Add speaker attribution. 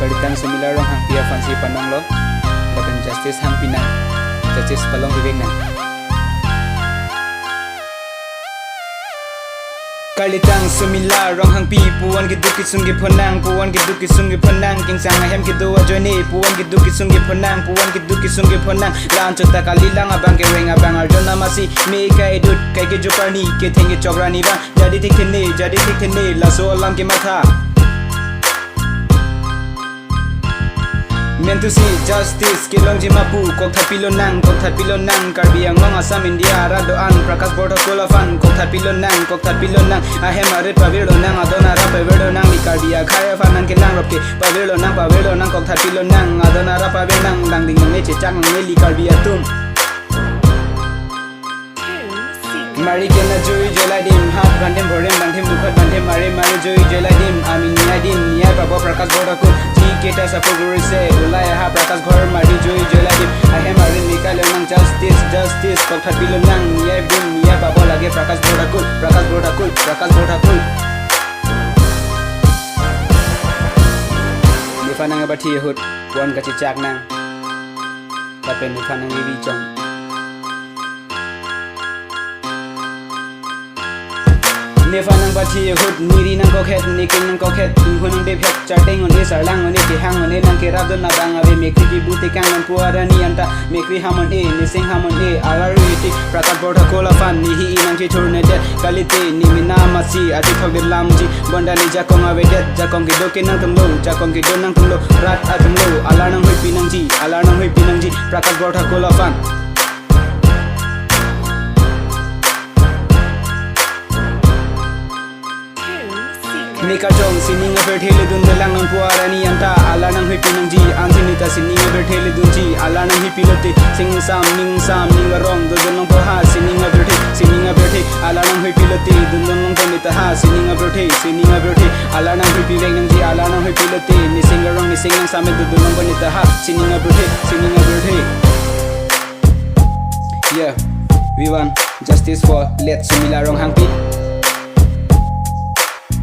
Speaker 1: Kalitang sumila rong hang pia fancy panong lo Dakan justice hang pinang Justice palong bibig na Kalitang sumila rong hang pi Puan giduki sungi panang Puan giduki sungi panang King sang ahem gidu ajone Puan giduki sungi panang Puan giduki sungi panang Lan chota kalilang abang ke ring abang arjona masi Me kai dut kai ke jokarni Ke thengi chokrani bang Jadi tikhne Laso alam ke matha Meant to see justice, kilong jimapu, kok thapilo nang Karbi angong Assam India, Radoan, Prakas Border Kolafan, kok thapilo nang, ahem arit pavilo nang, adona rap pavilo nang, Karbi akhaya fanang kilang ropke, pavilo nang, kok thapilo nang, adona rap pavilo nang, dang ding neche chang ngeli Karbi atum. Mari kena joy jeladim, hat bandem borem bandem dukhat bandem mari joy jeladim, amin niadim, niai pabo Prakas Border Kol. Kita sapuguri se ulai ha prakas ghor mari joy jeladim ahem arin nikalo nang justice kok thapilo nang niai bum niai pabo lage prakas border kul ni fanang abathi hut wan kachi chak nang tapen ni fanang wi chong Nefanang bathi hut niri nang kokhet niking nang kokhet hunang de phet charting on sarlang on ke hang on nang ke rabdon na bang ave mekri ki buti kang nan puarani anta mekri hamon e nising hamon e alariti Prakas Border Kolafan ni hi nang ke thurne det kalite ni mina masi ati thog de lamji bondani jakong ave det jakong ke doke nang tumlo jakong ke don nang tumlo rat atumlo alarnang hoi pinangji Prakas Border Kolafan Nika chong sining a berthele dun delang ang puarani anta alanang hui pinangji antinita sining a berthele dunji alanang hi pilote sing sam ning rong dodonong poha sining a berthe alanang hui pilote dundong ponita ha sining a berthe alanang hui piveng nangji alanang hui pilote ni sing nang samet dodonong ponita ha sining a berthe Yeah, we want justice for let sumila rong hangpi